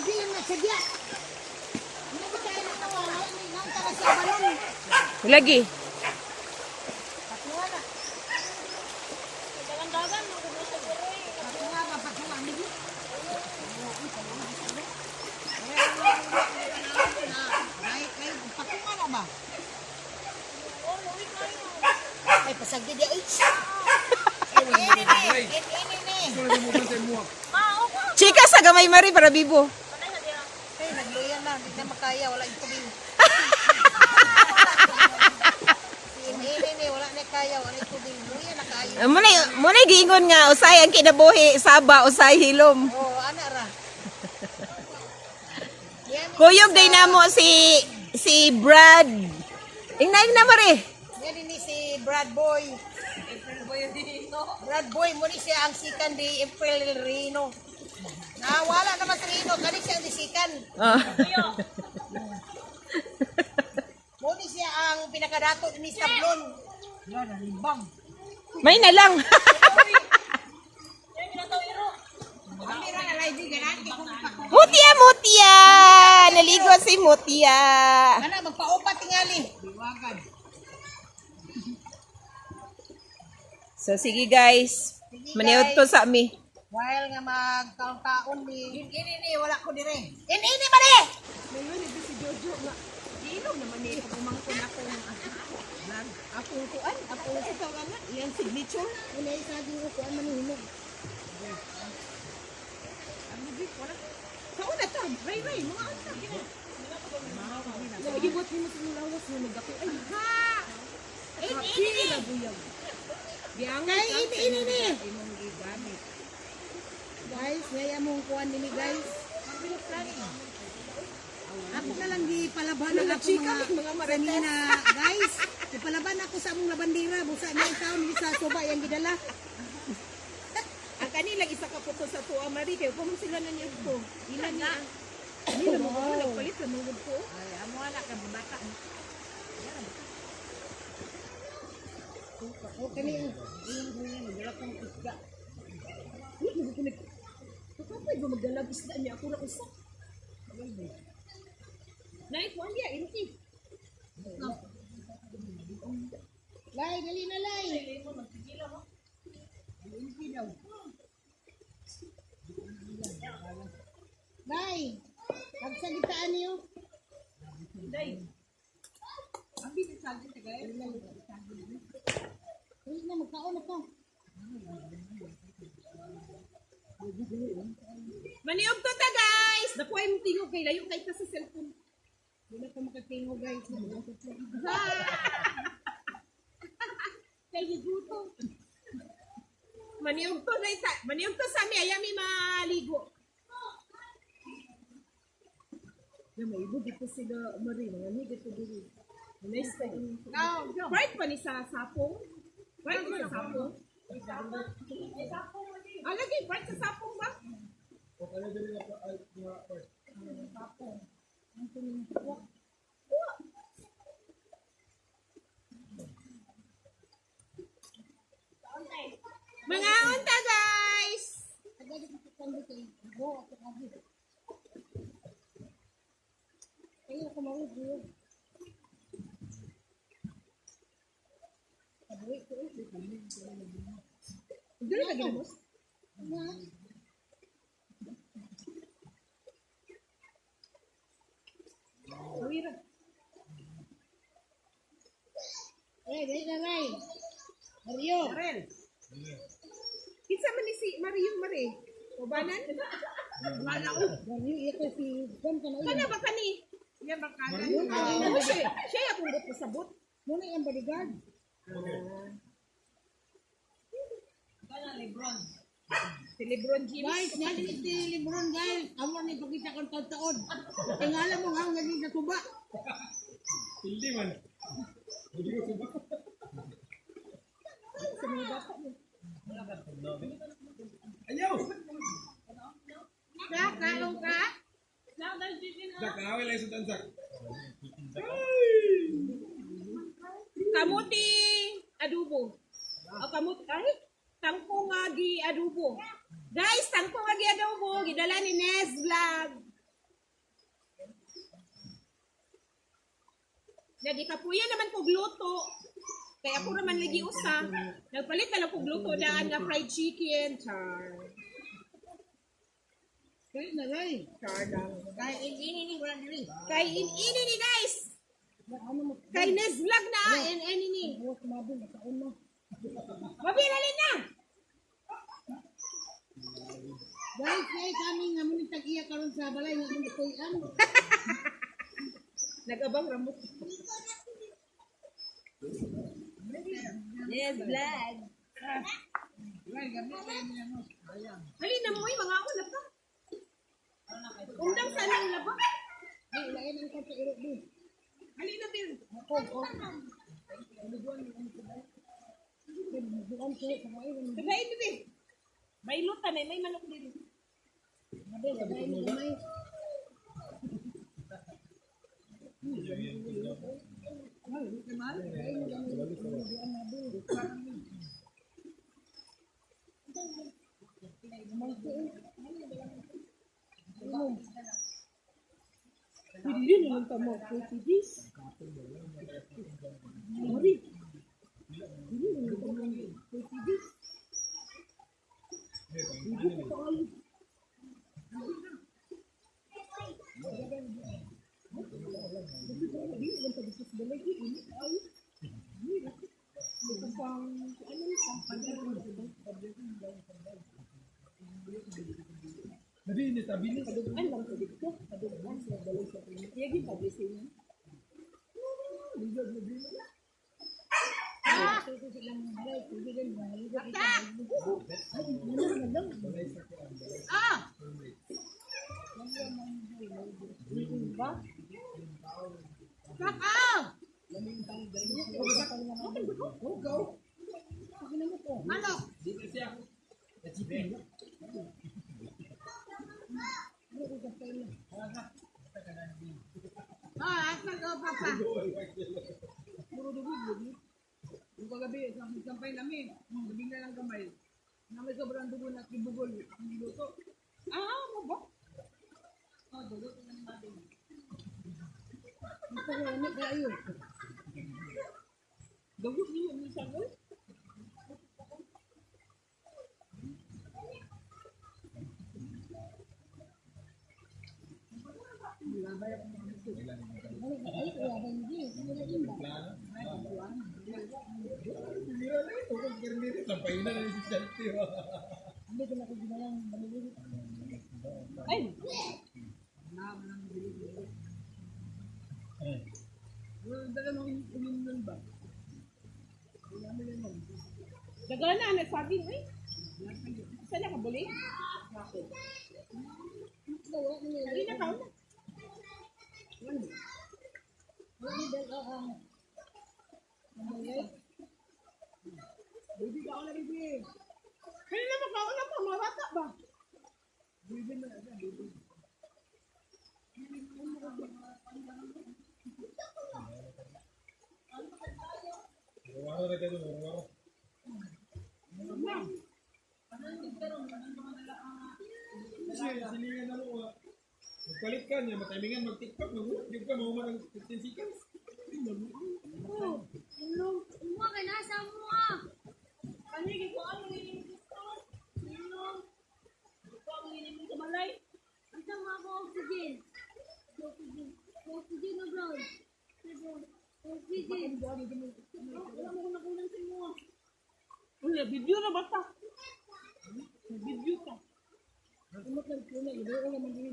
Lagi yung nasadya. Hindi ko tayo nakawala. Nang tara sa balon. Lagi. Patuwa na. Dagan-dagan, magubos sa guro eh. Patuwa ba? Patuwa. Hindi. Patuwa na ba? Oh, luwi kayo. Ay, pasagdi di. Ini ni. Mao ko. Chika sa gamay mari para bibo. Panay na diya. Ay, nagluyan na. Hindi na makaya. Wala yung tubig. Ini ni. Wala na kaya. Wala yung tubig. Luyan na kaya. Muna giingon nga usay ang kinabuhi saba usay hilom. Oh, ana ra. Yan, Kuyog day namo si Brad. Ingnaig na mari. yan ini si Brad Boy. Brad Boy, muna siya ang sikan di April Rino. Wala naman si Rino. Kani siya ang disikan. Muna siya ang pinakadato ni Sablon. Yan, nalimbang. May na lang. Yan ginataw iro. Kamera na live ganan kay kung Mutia, Mutia. Naligo si Mutia. ana magpaupat tingali. Biwagan. So sige guys. Maniod to sa ami. While nga magkaon-kaon ni ini wala ko dire. Ini ba ni? Mayroon ito si Jojo nga. Ilog naman ni pagmangkon ako ng akong kuan, akong sa tawag nga, iyang signature. Wala isa di ko kuan manihilog. Sa una ta, ray, mga ata. Nagibot ni mo sa lawas na nagapit. Ay, ha! Ini na buyag. Kay ini ni. Guys, ngaya mong kuan nini guys. Ako na lang gipalaban ang ako mga kanina, guys. Ipalaban ako sa among labandira, busa na ikaw ni sa suba yang gidala. Ang kanila isa ka puto sa tuwa mari kay kung sila na niyo ko. Ilan na? Nila mo ko nagpalit sa mungod ko. Ay, amo ana ka bata. O kani yung nagdala kong isda. Kapay ba magdalag isda niya ako ra usa. Nay, kuan dia inti. Lay, dali na lay. Lay, pagsagitaan niyo. Uy na, magkaon ako. Maniog to ta guys. Dakuay mo tingog kay layo kay ta sa cellphone. Hindi na ko makatingo guys. Kay giguto. Maniog to na ita. Maniog to sa mi ayami maligo. Na may ibo dito sila marina, ni dito dito. Nice pa yun. Right pa ni sa sapong. Right pa sa sapong. Ah, lagi, right sa sapong ba? Mga unta guys! Ayun ako mawag. Dili ka ginamos? Awira. Dali na lay. Mario. Arel. Kinsa man ni si Mario Mare? Ubanan? Wala ko. Mario, iya ko si Juan ka na Kana ba kani? Yan ba kana? Siya yung bot sa bot. Muna yung bodyguard. Si Lebron James. Guys, natin si Lebron guys. Amo ni pagkita kong taon-taon. Tingala mo nga nga na tuba. Hindi man. Hindi ko suba. Ayaw! Kalong ka? Sak, nakawin lang sa tansak. Kamuti adobo. O kamuti ay tangkong nga gi adobo. Guys, tangkong nga gi adobo gidala ni Nes Vlog. Lagi kapuya naman ko gluto. Kaya ako naman lagi usa. Nagpalit na lang ko gluto daan nga fried chicken. Char. Kaya na rin. Char lang. Kaya ini wala diri. Kay ini ni guys. Ano mo? Kay Nes vlog na ini ni. Buwas mabul sa uno. Mabiralin na. Guys, kami nga mo tag-iya karon sa balay nga mo tuyan. Nag-abang ramot. Yes, vlog. Halina mo mga ulap ka. Undang sa nang laba. Ay, lain ang kape iro di. Halina din. Ako, bukan ko sa ay mo. Tagay din. May lutan may manok din. Mabe, lain mo gamay. Hindi naman tamo ko tidis. Mari. Hindi naman tamo ko tidis. Nabinis. Ah! Kakao! Manok! Asa ka papa? Yung kagabi, sampay namin. Sabi na lang kamay. Na may sobrang dugo na ibugol. Ang luto. Ano ba? Ito ko ano kayo. Dagot niyo yung sagoy? Ay, kaya hindi. Wala din ba? Sampai na rin si Chelsea. Hindi ko na ko ginalang maliliit. Ay! Dala mo uminom ba? Dagal na, nagsaging eh. Saan na ka buli? Wala na yan. Hindi na ka na. Wala na dahil ang Baby ka ako na baby. Hindi na makauna pa, marata ba? Baby na yan, baby. Wala na kayo. Silingan na mo. Magpalit ka niya, matimingan, mag-tiktok, mag-YouTube ka, mahuman ng 15 seconds. Panigid ko ano yung gusto. Inom. Ito ang ininom sa balay. Wala mo kung nakunan sa inyo. Wala, video na ba ta? Video ka. Ano ka na, iba ko naman din.